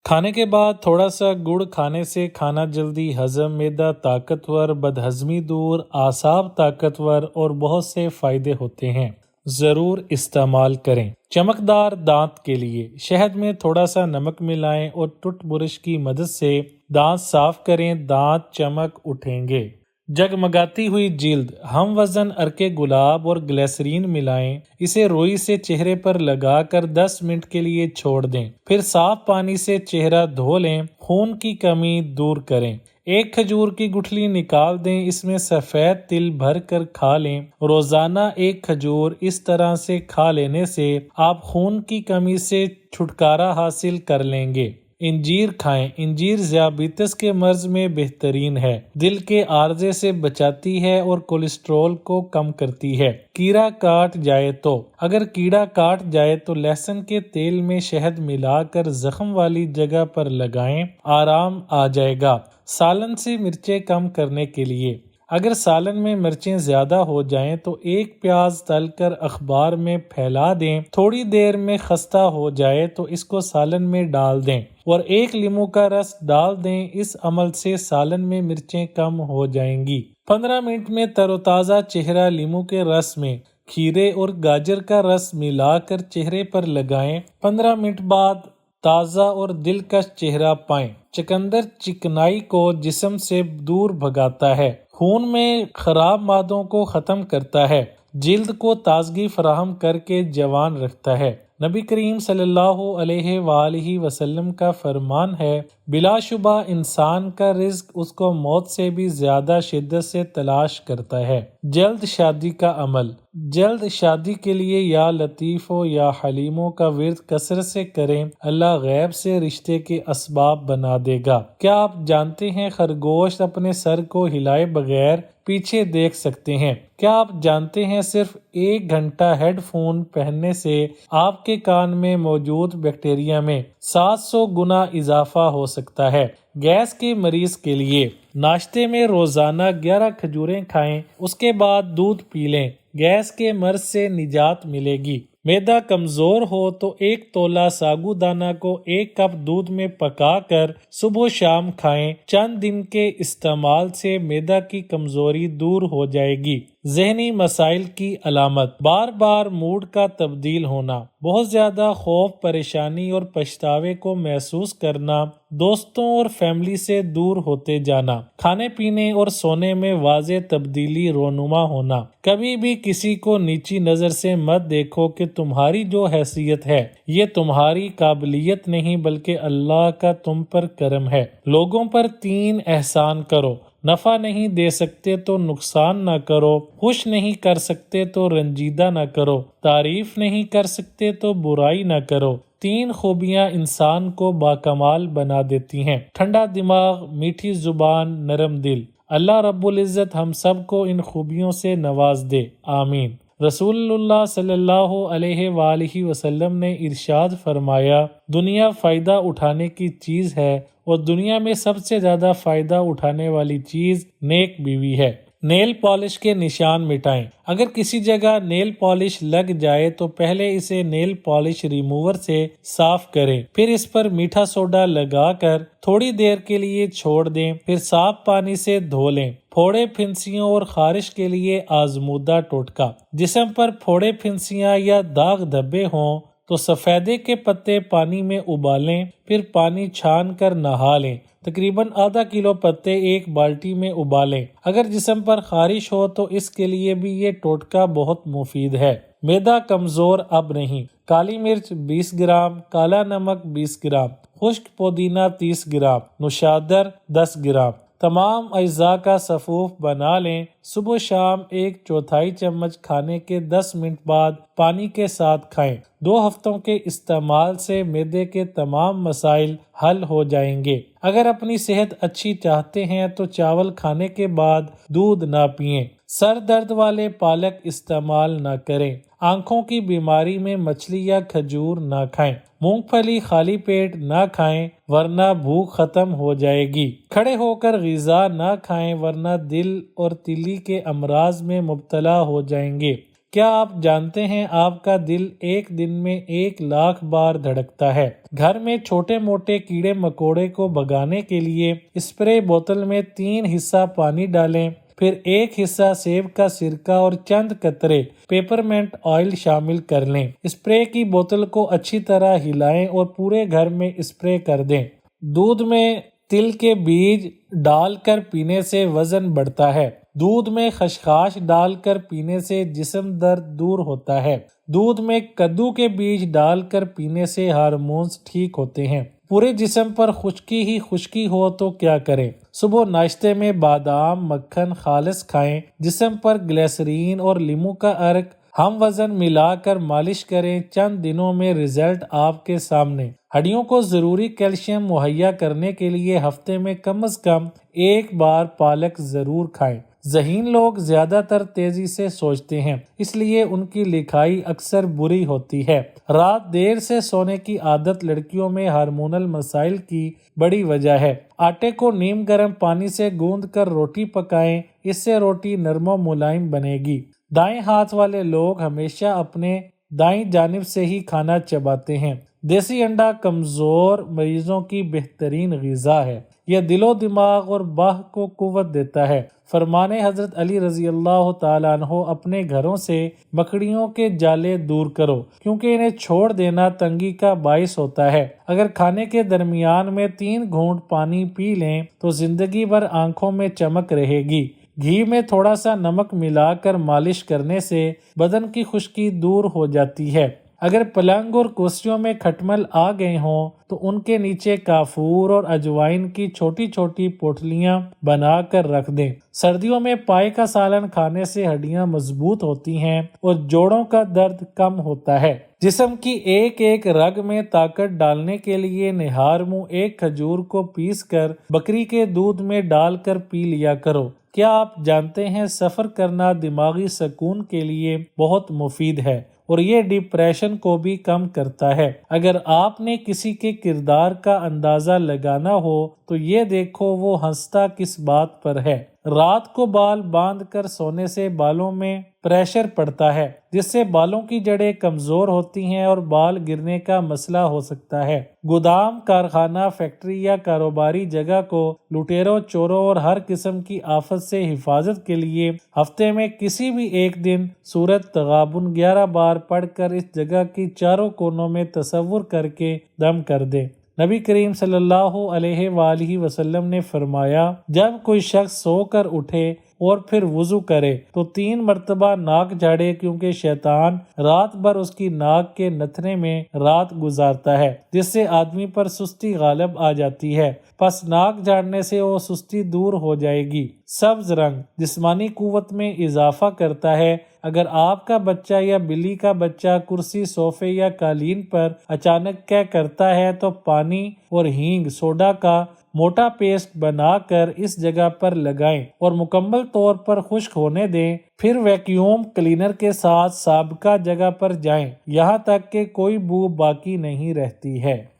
کھانے کے بعد تھوڑا سا گڑ کھانے سے کھانا جلدی ہضم، معدہ طاقتور، بدہضمی دور، اعصاب طاقتور اور بہت سے فائدے ہوتے ہیں۔ ضرور استعمال کریں۔ چمکدار دانت کے لیے شہد میں تھوڑا سا نمک ملائیں اور ٹوتھ برش کی مدد سے دانت صاف کریں، دانت چمک اٹھیں گے۔ جگمگاتی ہوئی جلد، ہم وزن عرق گلاب اور گلیسرین ملائیں، اسے روئی سے چہرے پر لگا کر 10 منٹ کے لیے چھوڑ دیں، پھر صاف پانی سے چہرہ دھو لیں، خون کی کمی دور کریں۔ ایک کھجور کی گٹھلی نکال دیں، اس میں سفید تل بھر کر کھا لیں۔ روزانہ ایک کھجور اس طرح سے کھا لینے سے آپ خون کی کمی سے چھٹکارا حاصل کر لیں گے۔ انجیر کھائیں۔ انجیر ذیابیطس کے مرض میں بہترین ہے، دل کے عارضے سے بچاتی ہے اور کولیسٹرول کو کم کرتی ہے۔ کیڑا کاٹ جائے تو اگر کیڑا کاٹ جائے تو لہسن کے تیل میں شہد ملا کر زخم والی جگہ پر لگائیں، آرام آ جائے گا۔ سالن سے مرچیں کم کرنے کے لیے اگر سالن میں مرچیں زیادہ ہو جائیں تو ایک پیاز تل کر اخبار میں پھیلا دیں، تھوڑی دیر میں خستہ ہو جائے تو اس کو سالن میں ڈال دیں اور ایک لیموں کا رس ڈال دیں۔ اس عمل سے سالن میں مرچیں کم ہو جائیں گی۔ 15 منٹ میں تر و تازہ چہرہ لیموں کے رس میں کھیرے اور گاجر کا رس ملا کر چہرے پر لگائیں۔ 15 منٹ بعد تازہ اور دلکش چہرہ پائیں۔ چقندر چکنائی کو جسم سے دور بھگاتا ہے، خون میں خراب مادوں کو ختم کرتا ہے، جلد کو تازگی فراہم کر کے جوان رکھتا ہے۔ نبی کریم صلی اللہ علیہ وآلہ وسلم کا فرمان ہے، بلا شبہ انسان کا رزق اس کو موت سے بھی زیادہ شدت سے تلاش کرتا ہے۔ جلد شادی کا عمل۔ جلد شادی کے لیے یا لطیفو یا حلیموں کا ورد کثرت سے کریں، اللہ غیب سے رشتے کے اسباب بنا دے گا۔ کیا آپ جانتے ہیں خرگوش اپنے سر کو ہلائے بغیر پیچھے دیکھ سکتے ہیں؟ کیا آپ جانتے ہیں صرف 1 گھنٹہ ہیڈ فون پہننے سے آپ کے کان میں موجود بیکٹیریا میں 700 گنا اضافہ ہو سکتا ہے؟ گیس کے مریض کے لیے ناشتے میں روزانہ 11 کھجوریں کھائیں، اس کے بعد دودھ پی لیں، گیس کے مرض سے نجات ملے گی۔ معدہ کمزور ہو تو 1 تولہ ساگو دانہ کو 1 کپ دودھ میں پکا کر صبح و شام کھائیں، چند دن کے استعمال سے معدہ کی کمزوری دور ہو جائے گی۔ ذہنی مسائل کی علامت، بار بار موڈ کا تبدیل ہونا، بہت زیادہ خوف، پریشانی اور پچھتاوے کو محسوس کرنا، دوستوں اور فیملی سے دور ہوتے جانا، کھانے پینے اور سونے میں واضح تبدیلی رونما ہونا۔ کبھی بھی کسی کو نیچی نظر سے مت دیکھو کہ تمہاری جو حیثیت ہے یہ تمہاری قابلیت نہیں بلکہ اللہ کا تم پر کرم ہے۔ لوگوں پر 3 احسان کرو، نفع نہیں دے سکتے تو نقصان نہ کرو، خوش نہیں کر سکتے تو رنجیدہ نہ کرو، تعریف نہیں کر سکتے تو برائی نہ کرو۔ 3 خوبیاں انسان کو باکمال بنا دیتی ہیں، ٹھنڈا دماغ، میٹھی زبان، نرم دل۔ اللہ رب العزت ہم سب کو ان خوبیوں سے نواز دے، آمین۔ رسول اللہ صلی اللہ علیہ وآلہ وسلم نے ارشاد فرمایا، دنیا فائدہ اٹھانے کی چیز ہے اور دنیا میں سب سے زیادہ فائدہ اٹھانے والی چیز نیک بیوی ہے۔ نیل پالش کے نشان مٹائیں۔ اگر کسی جگہ نیل پالش لگ جائے تو پہلے اسے نیل پالش ریموور سے صاف کریں، پھر اس پر میٹھا سوڈا لگا کر تھوڑی دیر کے لیے چھوڑ دیں، پھر صاف پانی سے دھو لیں۔ پھوڑے پھنسیوں اور خارش کے لیے آزمودہ ٹوٹکا۔ جسم پر پھوڑے پھنسیاں یا داغ دھبے ہوں تو سفیدے کے پتے پانی میں ابالیں، پھر پانی چھان کر نہا لیں۔ تقریباً ½ کلو پتے 1 بالٹی میں ابالیں۔ اگر جسم پر خارش ہو تو اس کے لیے بھی یہ ٹوٹکا بہت مفید ہے۔ معدہ کمزور اب نہیں۔ کالی مرچ 20 گرام، کالا نمک 20 گرام، خشک پودینہ 30 گرام، نوشادر 10 گرام۔ تمام اجزاء کا سفوف بنا لیں، صبح شام 1/4 چمچ کھانے کے 10 منٹ بعد پانی کے ساتھ کھائیں۔ 2 ہفتوں کے استعمال سے معدے کے تمام مسائل حل ہو جائیں گے۔ اگر اپنی صحت اچھی چاہتے ہیں تو چاول کھانے کے بعد دودھ نہ پئیں، سر درد والے پالک استعمال نہ کریں، آنکھوں کی بیماری میں مچھلی یا کھجور نہ کھائیں، مونگ پھلی خالی پیٹ نہ کھائیں ورنہ بھوک ختم ہو جائے گی، کھڑے ہو کر غذا نہ کھائیں ورنہ دل اور تیلی کے امراض میں مبتلا ہو جائیں گے، کیا آپ جانتے ہیں آپ کا دل ایک دن میں 1,00,000 بار دھڑکتا ہے؟ گھر میں چھوٹے موٹے کیڑے مکوڑے کو بھگانے کے لیے اسپرے بوتل میں 3 حصہ پانی ڈالیں، پھر 1 حصہ سیب کا سرکہ اور چند قطرے پیپرمنٹ آئل شامل کر لیں۔ اسپرے کی بوتل کو اچھی طرح ہلائیں اور پورے گھر میں اسپرے کر دیں۔ دودھ میں تل کے بیج ڈال کر پینے سے وزن بڑھتا ہے۔ دودھ میں خشخاش ڈال کر پینے سے جسم درد دور ہوتا ہے۔ دودھ میں کدو کے بیج ڈال کر پینے سے ہارمونز ٹھیک ہوتے ہیں۔ پورے جسم پر خشکی ہی خشکی ہو تو کیا کریں؟ صبح ناشتے میں بادام مکھن خالص کھائیں، جسم پر گلیسرین اور لیموں کا عرق ہم وزن ملا کر مالش کریں، چند دنوں میں رزلٹ آپ کے سامنے۔ ہڈیوں کو ضروری کیلشیم مہیا کرنے کے لیے ہفتے میں کم از کم 1 بار پالک ضرور کھائیں۔ ذہین لوگ زیادہ تر تیزی سے سوچتے ہیں، اس لیے ان کی لکھائی اکثر بری ہوتی ہے۔ رات دیر سے سونے کی عادت لڑکیوں میں ہارمونل مسائل کی بڑی وجہ ہے۔ آٹے کو نیم گرم پانی سے گوندھ کر روٹی پکائیں، اس سے روٹی نرم و ملائم بنے گی۔ دائیں ہاتھ والے لوگ ہمیشہ اپنے دائیں جانب سے ہی کھانا چباتے ہیں۔ دیسی انڈا کمزور مریضوں کی بہترین غذا ہے۔ یہ دل و دماغ اور باہ کو قوت دیتا ہے۔ فرمان حضرت علی رضی اللہ تعالیٰ عنہ، اپنے گھروں سے مکڑیوں کے جالے دور کرو، کیونکہ انہیں چھوڑ دینا تنگی کا باعث ہوتا ہے۔ اگر کھانے کے درمیان میں 3 گھونٹ پانی پی لیں تو زندگی بھر آنکھوں میں چمک رہے گی۔ گھی میں تھوڑا سا نمک ملا کر مالش کرنے سے بدن کی خشکی دور ہو جاتی ہے۔ اگر پلنگ اور کرسیوں میں کھٹمل آ گئے ہوں تو ان کے نیچے کافور اور اجوائن کی چھوٹی چھوٹی پوٹلیاں بنا کر رکھ دیں۔ سردیوں میں پائے کا سالن کھانے سے ہڈیاں مضبوط ہوتی ہیں اور جوڑوں کا درد کم ہوتا ہے۔ جسم کی ایک ایک رگ میں طاقت ڈالنے کے لیے نہار منہ 1 کھجور کو پیس کر بکری کے دودھ میں ڈال کر پی لیا کرو۔ کیا آپ جانتے ہیں سفر کرنا دماغی سکون کے لیے بہت مفید ہے اور یہ ڈپریشن کو بھی کم کرتا ہے۔ اگر آپ نے کسی کے کردار کا اندازہ لگانا ہو تو یہ دیکھو وہ ہنستا کس بات پر ہے۔ رات کو بال باندھ کر سونے سے بالوں میں پریشر پڑتا ہے، جس سے بالوں کی جڑیں کمزور ہوتی ہیں اور بال گرنے کا مسئلہ ہو سکتا ہے۔ گودام، کارخانہ، فیکٹری یا کاروباری جگہ کو لٹیروں، چوروں اور ہر قسم کی آفت سے حفاظت کے لیے ہفتے میں کسی بھی ایک دن سورۃ تغابن 11 بار پڑھ کر اس جگہ کی چاروں کونوں میں تصور کر کے دم کر دیں۔ نبی کریم صلی اللہ علیہ وآلہ وسلم نے فرمایا، جب کوئی شخص سو کر اٹھے اور پھر وضو کرے تو 3 مرتبہ ناک جھاڑے، کیونکہ شیطان رات بھر اس کی ناک کے نتھنے میں رات گزارتا ہے، جس سے آدمی پر سستی غالب آ جاتی ہے۔ پس ناک جھاڑنے سے وہ سستی دور ہو جائے گی۔ سبز رنگ جسمانی قوت میں اضافہ کرتا ہے۔ اگر آپ کا بچہ یا بلی کا بچہ کرسی، صوفے یا قالین پر اچانک کیا کرتا ہے تو پانی اور ہینگ سوڈا کا موٹا پیسٹ بنا کر اس جگہ پر لگائیں اور مکمل طور پر خشک ہونے دیں، پھر ویکیوم کلینر کے ساتھ سابقہ جگہ پر جائیں، یہاں تک کہ کوئی بو باقی نہیں رہتی ہے۔